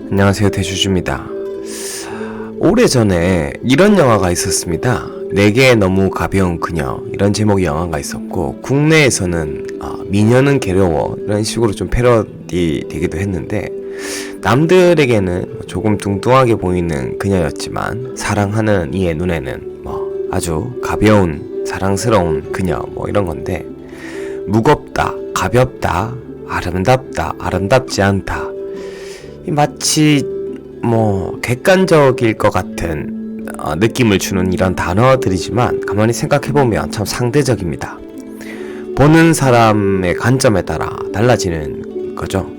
안녕하세요, 대주주입니다. 오래전에 이런 영화가 있었습니다. 내게 너무 가벼운 그녀, 이런 제목의 영화가 있었고, 국내에서는 미녀는 괴로워, 이런 식으로 좀 패러디 되기도 했는데, 남들에게는 조금 뚱뚱하게 보이는 그녀였지만 사랑하는 이의 눈에는 아주 가벼운 사랑스러운 그녀, 이런 건데, 무겁다, 가볍다, 아름답다, 아름답지 않다, 마치 객관적일 것 같은 느낌을 주는 이런 단어들이지만 가만히 생각해보면 참 상대적입니다. 보는 사람의 관점에 따라 달라지는 거죠.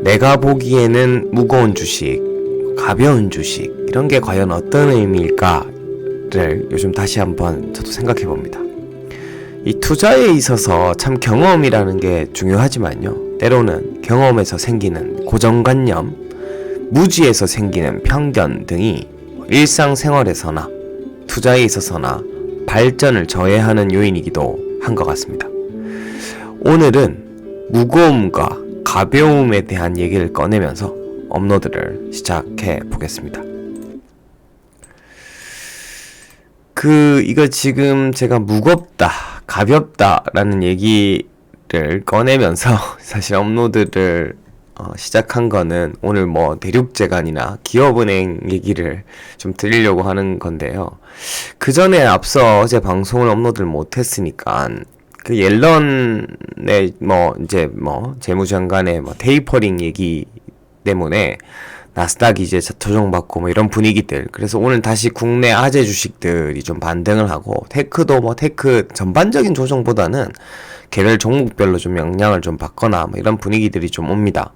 내가 보기에는 무거운 주식, 가벼운 주식, 이런 게 과연 어떤 의미일까를 요즘 다시 한번 저도 생각해봅니다. 이 투자에 있어서 참 경험이라는 게 중요하지만요, 때로는 경험에서 생기는 고정관념, 무지에서 생기는 편견 등이 일상생활에서나 투자에 있어서나 발전을 저해하는 요인이기도 한 것 같습니다. 오늘은 무거움과 가벼움에 대한 얘기를 꺼내면서 업로드를 시작해 보겠습니다. 이거 지금 제가 무겁다, 가볍다 라는 얘기를 꺼내면서 사실 업로드를 시작한 거는 오늘 대륙재간이나 기업은행 얘기를 좀 드리려고 하는 건데요. 그 전에 앞서 어제 방송을 업로드를 못했으니까 그 옐런의 재무장관의 테이퍼링 얘기 때문에 나스닥이 이제 조정받고 이런 분위기들, 그래서 오늘 다시 국내 아재 주식들이 좀 반등을 하고, 테크도 테크 전반적인 조정보다는 개별 종목별로 좀 영향을 좀 받거나 이런 분위기들이 좀 옵니다.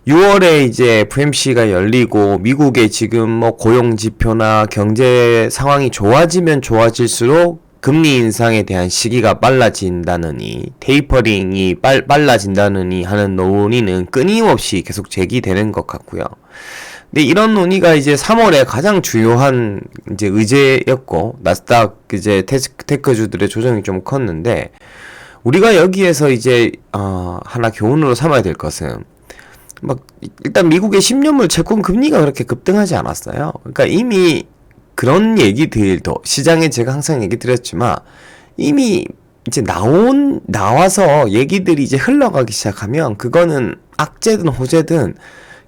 6월에 이제 FOMC가 열리고, 미국의 지금 고용 지표나 경제 상황이 좋아지면 좋아질수록 금리 인상에 대한 시기가 빨라진다느니, 테이퍼링이 빨라진다느니 하는 논의는 끊임없이 계속 제기되는 것 같고요. 근데 이런 논의가 이제 3월에 가장 주요한 이제 의제였고, 나스닥 이제 테크주들의 조정이 좀 컸는데, 우리가 여기에서 이제 하나 교훈으로 삼아야 될 것은, 일단 미국의 10년물 채권 금리가 그렇게 급등하지 않았어요. 그러니까 이미 그런 얘기들도 시장에 제가 항상 얘기 드렸지만, 이미 이제 나와서 얘기들이 이제 흘러가기 시작하면 그거는 악재든 호재든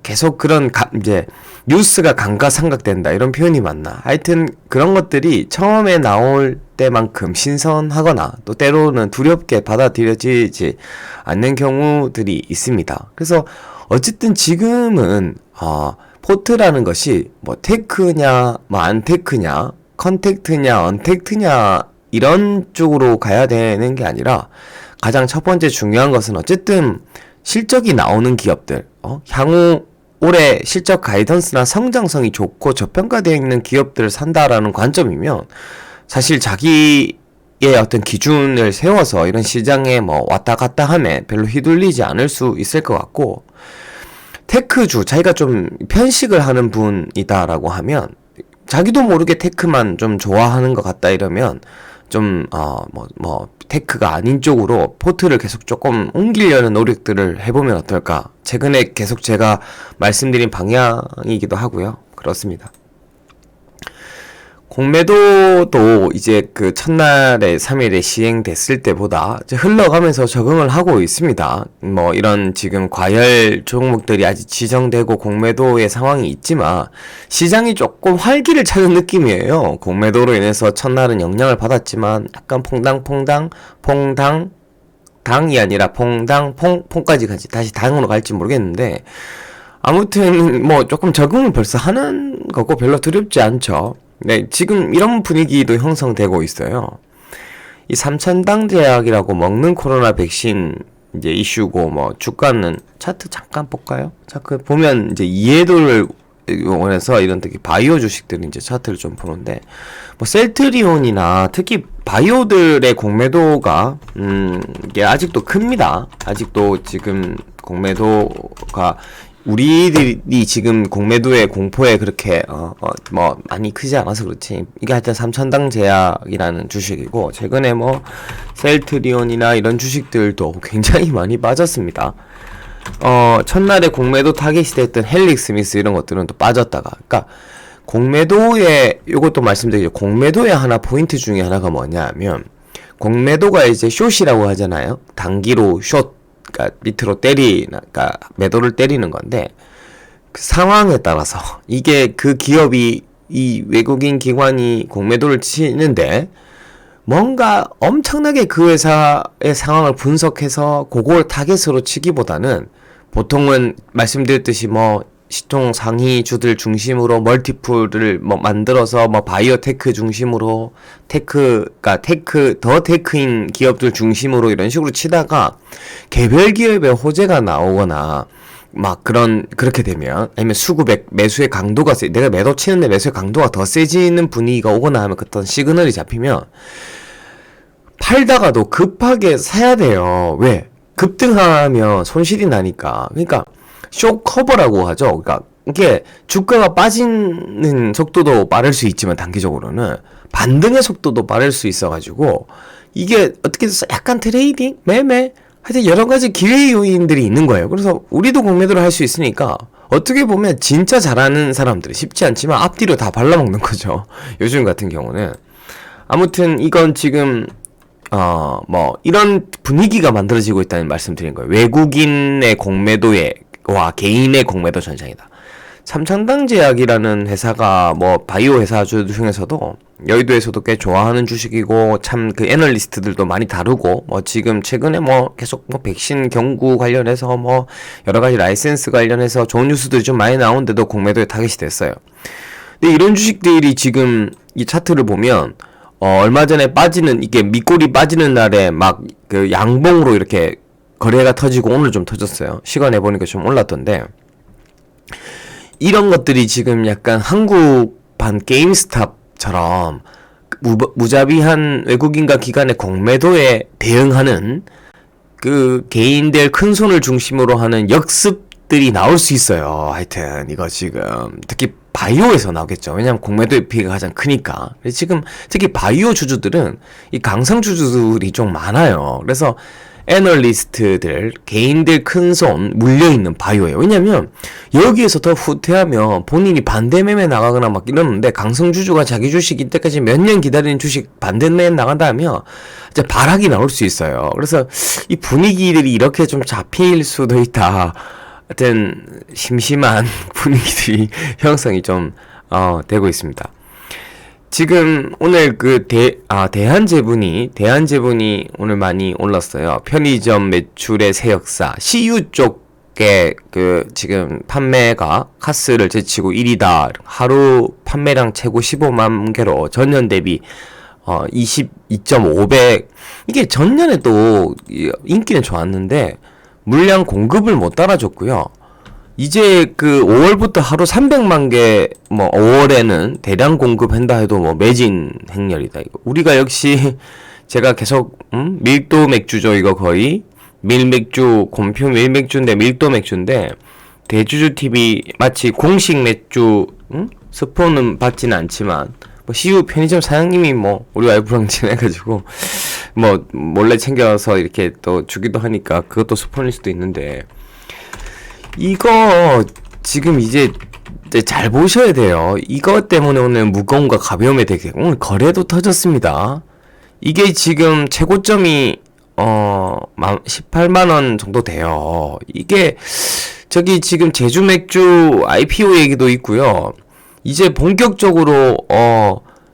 계속 그런 이제 뉴스가 감가상각된다, 이런 표현이 맞나? 하여튼 그런 것들이 처음에 나올 때만큼 신선하거나 또 때로는 두렵게 받아들여지지 않는 경우들이 있습니다. 그래서 어쨌든 지금은 포트라는 것이 테크냐, 안테크냐, 컨택트냐, 언택트냐, 이런 쪽으로 가야 되는 게 아니라, 가장 첫 번째 중요한 것은 어쨌든 실적이 나오는 기업들, 향후 올해 실적 가이던스나 성장성이 좋고 저평가되어 있는 기업들을 산다라는 관점이면, 사실 자기의 어떤 기준을 세워서 이런 시장에 왔다 갔다 하면 별로 휘둘리지 않을 수 있을 것 같고, 테크주, 자기가 좀 편식을 하는 분이다라고 하면, 자기도 모르게 테크만 좀 좋아하는 것 같다 이러면, 좀, 테크가 아닌 쪽으로 포트를 계속 조금 옮기려는 노력들을 해보면 어떨까? 최근에 계속 제가 말씀드린 방향이기도 하고요. 그렇습니다. 공매도도 이제 그 첫날에 3일에 시행됐을 때보다 이제 흘러가면서 적응을 하고 있습니다. 이런 지금 과열 종목들이 아직 지정되고 공매도의 상황이 있지만, 시장이 조금 활기를 찾은 느낌이에요. 공매도로 인해서 첫날은 영향을 받았지만 약간 당이 아니라 퐁까지 가지, 다시 당으로 갈지 모르겠는데, 아무튼 조금 적응을 벌써 하는 거고 별로 두렵지 않죠. 네, 지금 이런 분위기도 형성되고 있어요. 이 삼천당 제약이라고 먹는 코로나 백신 이제 이슈고, 주가는 차트 잠깐 볼까요? 차트 보면 이제 이해도를 원해서 이런 특히 바이오 주식들은 이제 차트를 좀 보는데, 셀트리온이나 특히 바이오들의 공매도가 이게 아직도 큽니다. 아직도 지금 공매도가 우리들이 지금 공매도의 공포에 그렇게 많이 크지 않아서 그렇지, 이게 하여튼 삼천당 제약이라는 주식이고, 최근에 셀트리온이나 이런 주식들도 굉장히 많이 빠졌습니다. 첫날에 공매도 타깃이 됐던 헬릭 스미스 이런 것들은 또 빠졌다가, 그러니까 공매도에 요것도 말씀드리죠. 공매도에 하나 포인트 중에 하나가 뭐냐면, 공매도가 이제 숏이라고 하잖아요. 단기로 숏, 그러니까 밑으로 그러니까 매도를 때리는 건데, 그 상황에 따라서 이게 그 기업이 이 외국인 기관이 공매도를 치는데 뭔가 엄청나게 그 회사의 상황을 분석해서 그걸 타겟으로 치기보다는 보통은 말씀드렸듯이 뭐 시총 상위주들 중심으로 멀티플을 뭐 만들어서 뭐 바이오테크 중심으로 그러니까 더 테크인 기업들 중심으로 이런 식으로 치다가 개별 기업의 호재가 나오거나 막 그렇게 되면, 아니면 매수의 강도가 내가 매도 치는데 매수의 강도가 더 세지는 분위기가 오거나 하면 어떤 시그널이 잡히면 팔다가도 급하게 사야 돼요. 왜? 급등하면 손실이 나니까. 그러니까 쇼 커버라고 하죠. 그러니까 이게 주가가 빠지는 속도도 빠를 수 있지만 단기적으로는 반등의 속도도 빠를 수 있어가지고 이게 어떻게 약간 트레이딩, 매매, 하여튼 여러 가지 기회 요인들이 있는 거예요. 그래서 우리도 공매도를 할 수 있으니까 어떻게 보면 진짜 잘하는 사람들이 쉽지 않지만 앞뒤로 다 발라먹는 거죠. 요즘 같은 경우는. 아무튼 이건 지금 뭐 이런 분위기가 만들어지고 있다는 말씀 드린 거예요. 외국인의 공매도와 개인의 공매도 전장이다. 참창당제약이라는 회사가 뭐 바이오 회사 중에서도 여의도에서도 꽤 좋아하는 주식이고, 참 그 애널리스트들도 많이 다루고, 뭐 지금 최근에 뭐 계속 뭐 백신 경구 관련해서 뭐 여러 가지 라이센스 관련해서 좋은 뉴스들이 좀 많이 나오는데도 공매도에 타겟이 됐어요. 근데 이런 주식들이 지금 이 차트를 보면 얼마 전에 이게 밑골이 빠지는 날에 막 그 양봉으로 이렇게 거래가 터지고 오늘 좀 터졌어요. 시간에 보니까 좀 올랐던데, 이런 것들이 지금 약간 한국판 게임스탑처럼 무자비한 외국인과 기관의 공매도에 대응하는 그 개인들 큰 손을 중심으로 하는 역습들이 나올 수 있어요. 하여튼 이거 지금 특히 바이오에서 나오겠죠. 왜냐면 공매도의 피해가 가장 크니까. 지금 특히 바이오 주주들은 이 강성 주주들이 좀 많아요. 그래서 애널리스트들, 개인들 큰손 물려있는 바이오예요. 왜냐면 여기에서 더 후퇴하면 본인이 반대 매매 나가거나 막 이러는데, 강성주주가 자기 주식 이때까지 몇 년 기다리는 주식 반대 매매 나간다 하면 이제 발악이 나올 수 있어요. 그래서 이 분위기들이 이렇게 좀 잡힐 수도 있다. 하여튼 심심한 분위기들이 형성이 좀 되고 있습니다. 지금 오늘 대한제분이 오늘 많이 올랐어요. 편의점 매출의 새 역사. CU 쪽에 지금 판매가 카스를 제치고 1위다. 하루 판매량 최고 15만 개로 전년 대비 22.5배. 이게 전년에도 인기는 좋았는데 물량 공급을 못 따라줬고요. 이제 5월부터 하루 300만 개, 5월에는 대량 공급한다 해도 매진 행렬이다. 이거. 우리가 역시, 제가 계속, 밀도 맥주죠, 이거 거의. 밀맥주, 곰표 밀맥주인데, 밀도 맥주인데, 대주주TV 마치 공식 맥주, 스폰은 받지는 않지만, CU 편의점 사장님이 우리 와이프랑 지내가지고, 몰래 챙겨서 이렇게 또 주기도 하니까, 그것도 스폰일 수도 있는데, 이거 지금 이제 잘 보셔야 돼요. 이것 때문에 오늘 무거움과 가벼움에 되게 오늘 거래도 터졌습니다. 이게 지금 최고점이 18만원 정도 돼요. 이게 저기 지금 제주 맥주 IPO 얘기도 있고요. 이제 본격적으로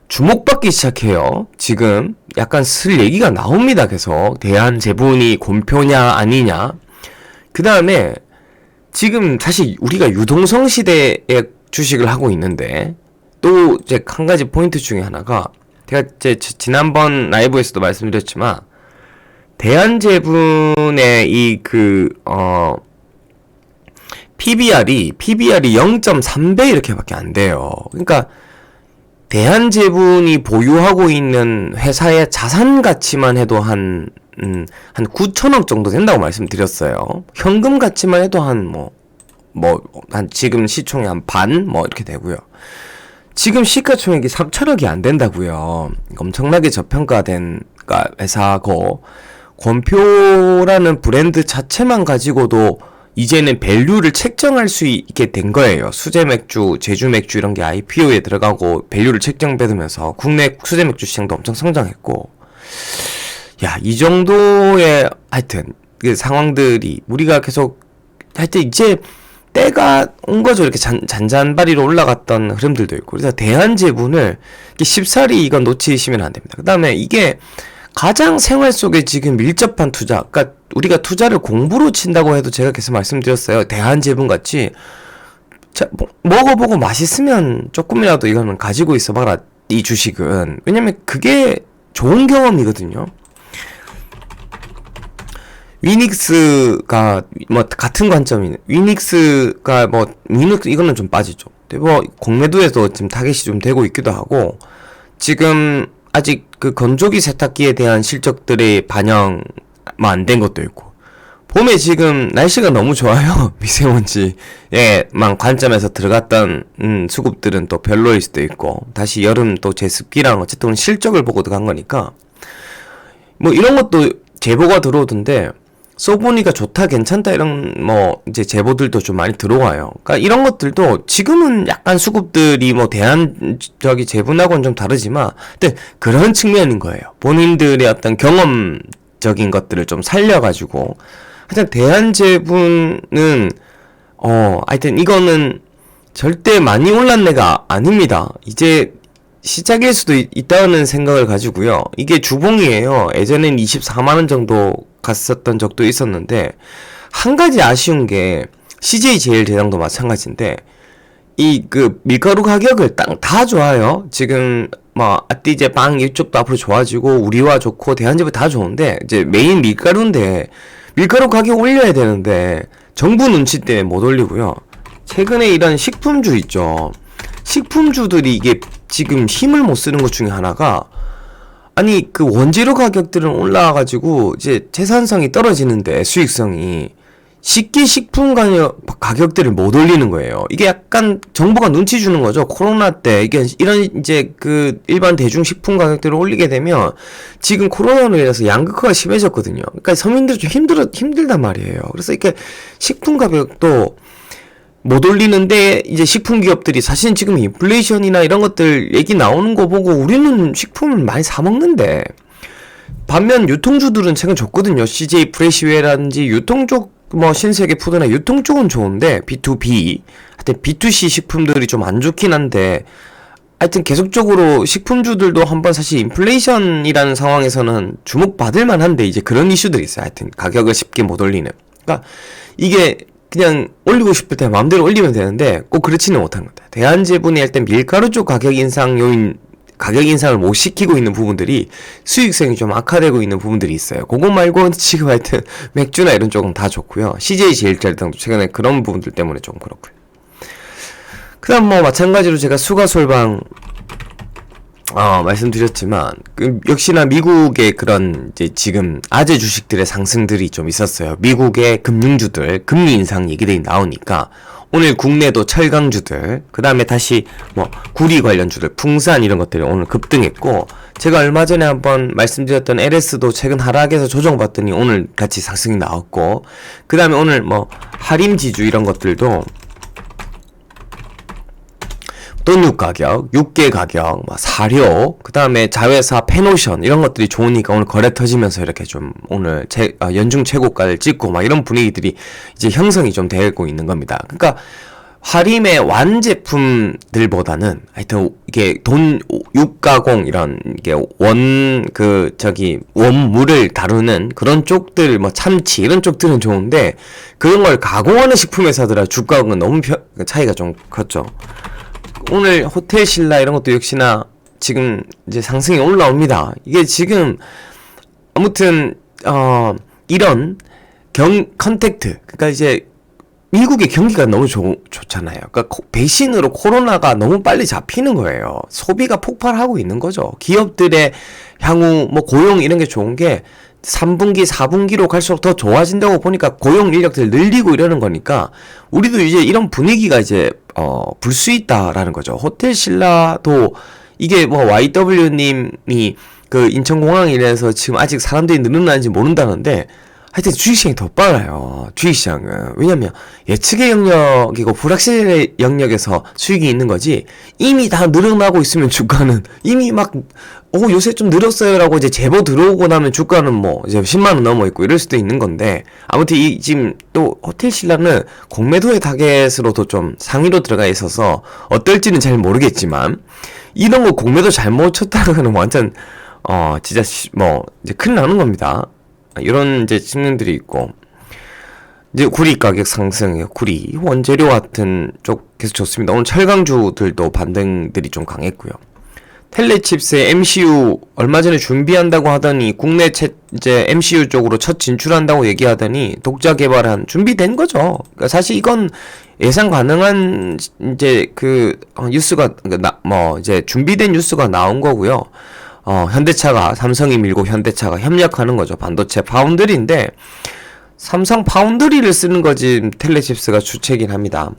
주목받기 시작해요. 지금 약간 슬 얘기가 나옵니다. 계속 대한제분이 곰표냐 아니냐. 그 다음에 지금 사실 우리가 유동성 시대의 주식을 하고 있는데, 또 이제 한 가지 포인트 중에 하나가, 제가 지난번 라이브에서도 말씀드렸지만, 대한제분의 PBR이 0.3배 이렇게밖에 안 돼요. 그러니까 대한제분이 보유하고 있는 회사의 자산 가치만 해도 한 9천억 정도 된다고 말씀드렸어요. 현금 가치만 해도 한 지금 시총이 한 반? 이렇게 되고요. 지금 시가총액이 3천억이 안 된다고요. 엄청나게 저평가된 회사고, 권표라는 브랜드 자체만 가지고도 이제는 밸류를 책정할 수 있게 된 거예요. 수제 맥주, 제주 맥주 이런 게 IPO에 들어가고 밸류를 책정받으면서 국내 수제 맥주 시장도 엄청 성장했고, 야, 이 정도의 하여튼 그 상황들이 우리가 계속 하여튼 이제 때가 온 거죠. 이렇게 잔잔바리로 올라갔던 흐름들도 있고. 그래서 대한제분을 쉽사리 이건 놓치시면 안 됩니다. 그 다음에 이게 가장 생활 속에 지금 밀접한 투자, 그러니까 우리가 투자를 공부로 친다고 해도 제가 계속 말씀드렸어요. 대한제분 같이 먹어보고 맛있으면 조금이라도 이거는 가지고 있어 봐라, 이 주식은. 왜냐면 그게 좋은 경험이거든요. 위닉스가 뭐 같은 관점이네. 위닉스가 뭐 위닉스 이거는 좀 빠지죠. 근데 뭐 공매도에서 지금 타겟이 좀 되고 있기도 하고, 지금 아직 그 건조기 세탁기에 대한 실적들의 반영 안 된 것도 있고, 봄에 지금 날씨가 너무 좋아요. 미세먼지에만 관점에서 들어갔던 수급들은 또 별로일 수도 있고, 다시 여름 또 제습기랑 어쨌든 실적을 보고 들어간 거니까 뭐 이런 것도 제보가 들어오던데, 써보니까 좋다, 괜찮다, 이런, 뭐, 이제 제보들도 좀 많이 들어와요. 그러니까 이런 것들도 지금은 약간 수급들이 뭐, 제분하고는 좀 다르지만, 근데 그런 측면인 거예요. 본인들의 어떤 경험적인 것들을 좀 살려가지고. 하여튼, 대한제분은, 하여튼 이거는 절대 많이 올랐 애가 아닙니다. 이제, 시작일 수도 있다는 생각을 가지고요. 이게 주봉이에요. 예전엔 24만원 정도 갔었던 적도 있었는데, 한 가지 아쉬운 게 CJ 제일제당도 마찬가지인데, 이 그 밀가루 가격을 다 좋아요. 지금 뭐 아띠제 빵 이쪽도 앞으로 좋아지고 우리와 좋고 대한제품 다 좋은데, 이제 메인 밀가루인데 밀가루 가격 올려야 되는데 정부 눈치 때문에 못 올리고요. 최근에 이런 식품주 있죠. 식품주들이 이게 지금 힘을 못 쓰는 것 중에 하나가, 아니 그 원재료 가격들은 올라와가지고 이제 생산성이 떨어지는데 수익성이, 쉽게 식품 가격들을 못 올리는 거예요. 이게 약간 정부가 눈치 주는 거죠. 코로나 때 이게 이런 이제 그 일반 대중 식품 가격들을 올리게 되면, 지금 코로나로 인해서 양극화가 심해졌거든요. 그러니까 서민들이 좀 힘들단 말이에요. 그래서 이렇게 식품 가격도 못 올리는데, 이제 식품 기업들이 사실 지금 인플레이션이나 이런 것들 얘기 나오는 거 보고 우리는 식품을 많이 사 먹는데, 반면 유통주들은 최근 좋거든요. CJ 프레시웨어라든지 유통 쪽, 뭐 신세계 푸드나 유통 쪽은 좋은데, B2B, 하여튼 B2C 식품들이 좀 안 좋긴 한데, 하여튼 계속적으로 식품주들도 한번 사실 인플레이션이라는 상황에서는 주목받을 만한데, 이제 그런 이슈들이 있어요. 하여튼 가격을 쉽게 못 올리는. 그러니까 이게 그냥 올리고 싶을 때 마음대로 올리면 되는데 꼭 그렇지는 못한 것 같아요. 대한제분이 할 때 밀가루 쪽 가격 인상을 못 시키고 있는 부분들이 수익성이 좀 악화되고 있는 부분들이 있어요. 그거 말고는 지금 하여튼 맥주나 이런 쪽은 다 좋고요. CJ 제일제당도 최근에 그런 부분들 때문에 좀 그렇고요. 그 다음 뭐 마찬가지로 제가 수가솔방 말씀드렸지만, 역시나 미국의 그런 이제 지금 아재 주식들의 상승들이 좀 있었어요. 미국의 금융주들 금리 인상 얘기들이 나오니까 오늘 국내도 철강주들, 그 다음에 다시 뭐 구리 관련주들, 풍산 이런 것들이 오늘 급등했고, 제가 얼마 전에 한번 말씀드렸던 LS도 최근 하락해서 조정받더니 오늘 같이 상승이 나왔고, 그 다음에 오늘 뭐 하림지주 이런 것들도 돈육 가격, 육계 가격, 사료, 그 다음에 자회사 페노션 이런 것들이 좋으니까 오늘 거래 터지면서 이렇게 좀 오늘 연중 최고가를 찍고 막 이런 분위기들이 이제 형성이 좀 되고 있는 겁니다. 그러니까 하림의 완제품들보다는 하여튼 이게 육가공 이런 이게 원물을 다루는 그런 쪽들, 뭐 참치 이런 쪽들은 좋은데, 그런 걸 가공하는 식품회사들과 주가는 너무 차이가 좀 컸죠. 오늘 호텔신라 이런 것도 역시나 지금 이제 상승이 올라옵니다. 이게 지금 아무튼 이런 컨택트, 그러니까 이제 미국의 경기가 너무 좋잖아요. 그러니까 배신으로 코로나가 너무 빨리 잡히는 거예요. 소비가 폭발하고 있는 거죠. 기업들의 향후 뭐 고용 이런 게 좋은 게 3분기, 4분기로 갈수록 더 좋아진다고 보니까 고용 인력들 늘리고 이러는 거니까 우리도 이제 이런 분위기가 이제 불 수 있다라는 거죠. 호텔신라도 이게 뭐 YW님이 그 인천공항에 대해서 지금 아직 사람들이 늘어나는지 모른다는데, 하여튼 주식시장이 더 빨라요. 주식시장은. 왜냐면 예측의 영역이고 불확실의 영역에서 수익이 있는 거지, 이미 다 늘어나고 있으면 주가는 이미 막 요새 좀 늘었어요 라고 이제 제보 들어오고 나면 주가는 뭐 이제 10만원 넘어 있고 이럴 수도 있는 건데, 아무튼 지금 또 호텔신라는 공매도의 타겟으로도 좀 상위로 들어가 있어서 어떨지는 잘 모르겠지만, 이런 거 공매도 잘못 쳤다가는 완전 진짜 뭐 이제 큰일 나는 겁니다. 이런 이제 측면들이 있고, 이제 구리 가격 상승이에요. 구리 원재료 같은 쪽 계속 좋습니다. 오늘 철강주들도 반등들이 좀 강했고요. 텔레칩스의 MCU 얼마 전에 준비한다고 하더니 국내 이제 MCU 쪽으로 첫 진출한다고 얘기하더니 독자 개발한 준비된 거죠. 그러니까 사실 이건 예상 가능한 이제 뉴스가 이제 준비된 뉴스가 나온 거고요. 현대차가, 삼성이 밀고 현대차가 협력하는 거죠. 반도체 파운드리인데, 삼성 파운드리를 쓰는 거지 텔레칩스가 주체긴 합니다.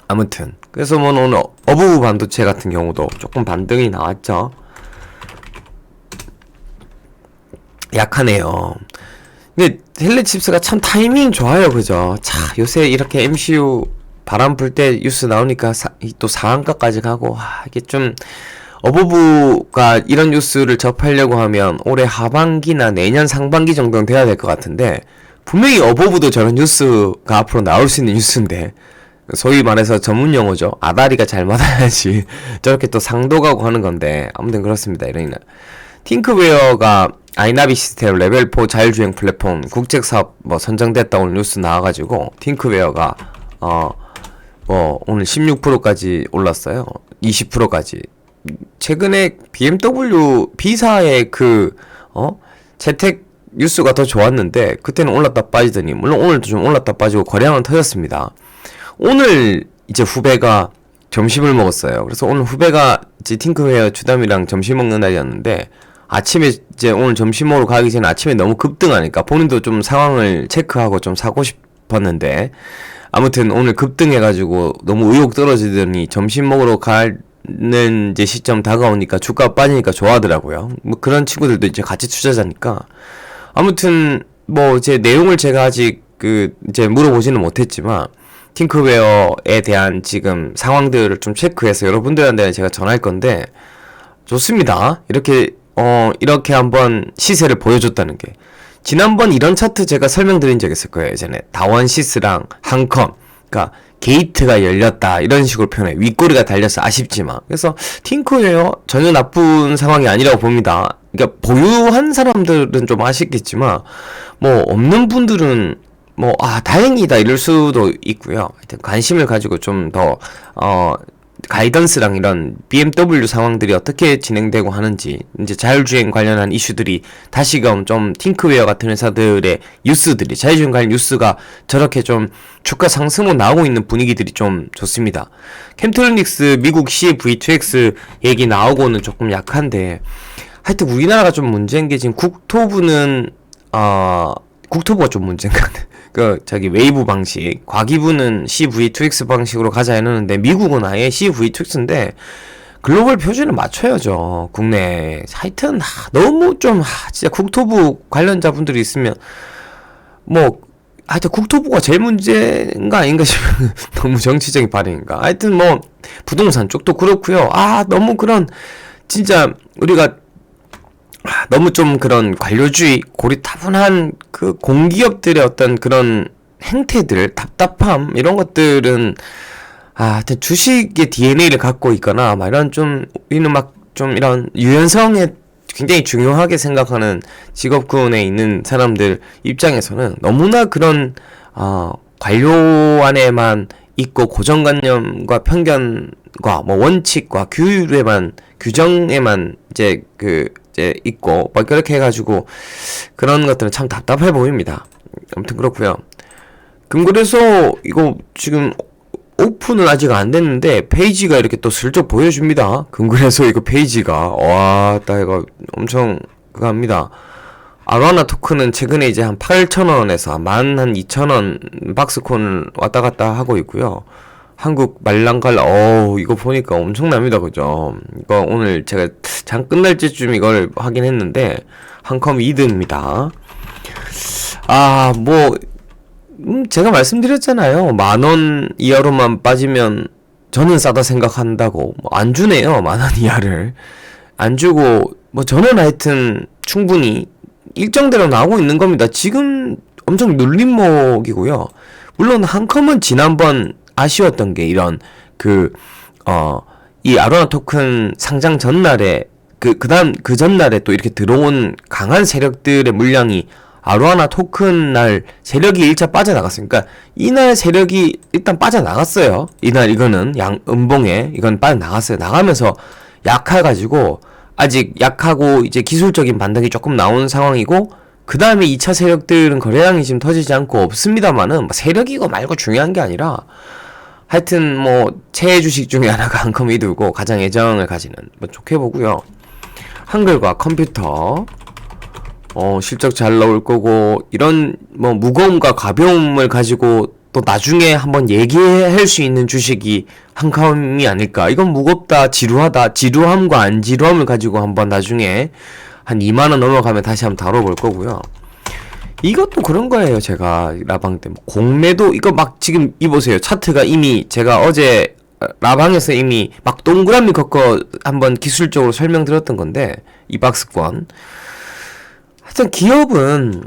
아무튼 그래서 뭐 오늘 어부부 반도체 같은 경우도 조금 반등이 나왔죠. 약하네요. 근데 텔레칩스가 참 타이밍 좋아요, 그죠? 자, 요새 이렇게 MCU 바람 불 때 뉴스 나오니까 또 상한가까지 가고, 이게 좀 어부부가 이런 뉴스를 접하려고 하면 올해 하반기나 내년 상반기 정도는 돼야 될 것 같은데, 분명히 어부부도 저런 뉴스가 앞으로 나올 수 있는 뉴스인데, 소위 말해서 전문 용어죠. 아다리가 잘 맞아야지 저렇게 또 상도 가고 하는 건데, 아무튼 그렇습니다. 이러니까 팅크웨어가 아이나비 시스템 레벨 4 자율주행 플랫폼 국제사업 뭐 선정됐다 오늘 뉴스 나와가지고, 팅크웨어가 오늘 16%까지 올랐어요. 20%까지. 최근에 BMW B사의 재택 뉴스가 더 좋았는데, 그때는 올랐다 빠지더니, 물론 오늘도 좀 올랐다 빠지고 거래량은 터졌습니다. 오늘 이제 후배가 점심을 먹었어요. 그래서 오늘 후배가 이제 팅크웨어 주담이랑 점심 먹는 날이었는데, 아침에 이제 오늘 점심 먹으러 가기 전에 아침에 너무 급등하니까 본인도 좀 상황을 체크하고 좀 사고 싶었는데, 아무튼 오늘 급등해가지고 너무 의욕 떨어지더니 점심 먹으러 가는 이제 시점 다가오니까 주가 빠지니까 좋아하더라고요. 뭐 그런 친구들도 이제 같이 투자자니까. 아무튼 뭐 제 내용을 제가 아직 이제 물어보지는 못했지만, 팅크웨어에 대한 지금 상황들을 좀 체크해서 여러분들한테 제가 전할 건데, 좋습니다. 이렇게 한번 시세를 보여줬다는 게. 지난번 이런 차트 제가 설명드린 적 있을 거예요. 예전에 다원시스랑 한컴, 그러니까 게이트가 열렸다 이런 식으로 표현해. 윗꼬리가 달려서 아쉽지만. 그래서 팅크웨어 전혀 나쁜 상황이 아니라고 봅니다. 그러니까 보유한 사람들은 좀 아쉽겠지만, 뭐 없는 분들은 다행이다 이럴 수도 있고요. 하여튼 관심을 가지고 좀 더 가이던스랑 이런 BMW 상황들이 어떻게 진행되고 하는지, 이제 자율주행 관련한 이슈들이 다시금 좀 팅크웨어 같은 회사들의 뉴스들이, 자율주행 관련 뉴스가 저렇게 좀 주가 상승으로 나오고 있는 분위기들이 좀 좋습니다. 캠트로닉스 미국 CV2X 얘기 나오고는 조금 약한데, 하여튼 우리나라가 좀 문제인 게, 지금 국토부는 국토부가 좀 문제인가? 웨이브 방식, 과기부는 CV2X 방식으로 가자 해놓는데, 미국은 아예 CV2X인데, 글로벌 표준을 맞춰야죠, 국내에. 하여튼, 너무 좀, 진짜 국토부 관련자분들이 있으면, 하여튼 국토부가 제일 문제인가 아닌가 싶으면 너무 정치적인 발언인가. 하여튼 부동산 쪽도 그렇고요. 너무 진짜, 우리가, 너무 좀 그런 관료주의, 고리타분한 공기업들의 어떤 그런 행태들, 답답함, 이런 것들은, 하여튼 주식의 DNA를 갖고 있거나, 이런 우리는 이런 유연성에 굉장히 중요하게 생각하는 직업군에 있는 사람들 입장에서는 너무나 그런, 관료 안에만 있고 고정관념과 편견과 원칙과 규정에만 이제 있고 그렇게 해가지고 그런 것들은 참 답답해 보입니다. 아무튼 그렇고요. 금거래소 이거 지금 오픈은 아직 안 됐는데 페이지가 이렇게 또 슬쩍 보여줍니다. 금거래소 이거 페이지가 이거 엄청 합니다. 아로하나 토큰은 최근에 이제 한 8,000원에서 12,000원 박스콘을 왔다 갔다 하고 있고요. 한국 말랑갈, 이거 보니까 엄청납니다. 그죠? 이거 오늘 제가 장 끝날 때쯤 이걸 확인했는데, 한컴 2등입니다. 뭐, 제가 말씀드렸잖아요. 10,000원 이하로만 빠지면 저는 싸다 생각한다고. 안 주네요. 10,000원 이하를. 안 주고, 저는 하여튼 충분히 일정대로 나오고 있는 겁니다. 지금 엄청 눌림목이고요. 물론 한컴은 지난번 아쉬웠던 게 이런, 이 아로나 토큰 상장 전날에, 그 전날에 또 이렇게 들어온 강한 세력들의 물량이 아로하나 토큰 날 세력이 1차 빠져나갔어요. 그러니까 이날 세력이 일단 빠져나갔어요. 이날 이거는 음봉에 이건 빠져나갔어요. 나가면서 약해가지고 아직 약하고 이제 기술적인 반등이 조금 나온 상황이고, 그 다음에 2차 세력들은 거래량이 지금 터지지 않고 없습니다만은 세력이고 말고 중요한 게 아니라 하여튼 최애 주식 중에 하나가 한컴이 들고 가장 애정을 가지는 좋게 보고요. 한글과 컴퓨터 실적 잘 나올 거고, 이런 무거움과 가벼움을 가지고 또 나중에 한번 얘기할 수 있는 주식이 한컴이 아닐까. 이건 무겁다, 지루하다, 지루함과 안 지루함을 가지고 한번 나중에 한 2만원 넘어가면 다시 한번 다뤄볼 거고요. 이것도 그런 거예요. 제가 라방 때 공매도 이거 지금 보세요. 차트가 이미 제가 어제 라방에서 이미 동그라미 걷고 한번 기술적으로 설명드렸던 건데, 이 박스권 하여튼 기업은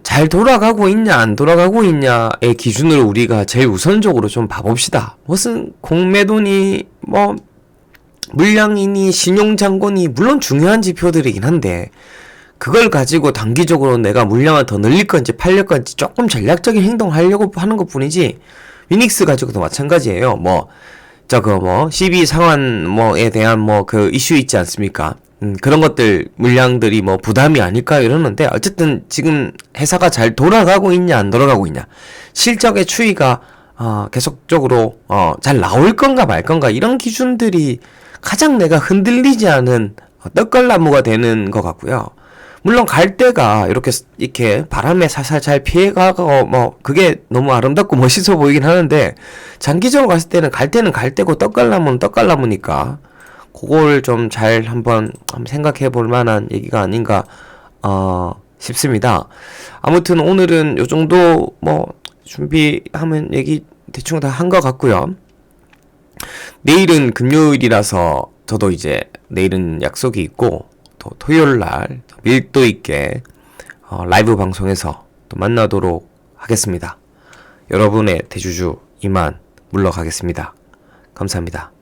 잘 돌아가고 있냐 안 돌아가고 있냐의 기준으로 우리가 제일 우선적으로 좀 봐봅시다. 무슨 공매도니 물량이니 신용잔고니 물론 중요한 지표들이긴 한데, 그걸 가지고 단기적으로 내가 물량을 더 늘릴 건지 팔릴 건지 조금 전략적인 행동을 하려고 하는 것 뿐이지, 위닉스 가지고도 마찬가지예요. CB 상환에 대한 그 이슈 있지 않습니까? 그런 것들 물량들이 부담이 아닐까 이러는데, 어쨌든 지금 회사가 잘 돌아가고 있냐 안 돌아가고 있냐, 실적의 추이가 계속적으로 잘 나올 건가 말 건가, 이런 기준들이 가장 내가 흔들리지 않은 떡갈나무가 되는 것 같고요. 물론 갈대가 이렇게 바람에 살살 잘 피해가고 그게 너무 아름답고 멋있어 보이긴 하는데, 장기적으로 갔을 때는 갈대는 갈대고 떡갈나무는 떡갈나무니까 그걸 좀 잘 한번 생각해 볼 만한 얘기가 아닌가 싶습니다. 아무튼 오늘은 요 정도 준비하면 얘기 대충 다 한 것 같고요. 내일은 금요일이라서 저도 이제 내일은 약속이 있고, 또 토요일날 밀도 있게 라이브 방송에서 또 만나도록 하겠습니다. 여러분의 대주주 이만 물러가겠습니다. 감사합니다.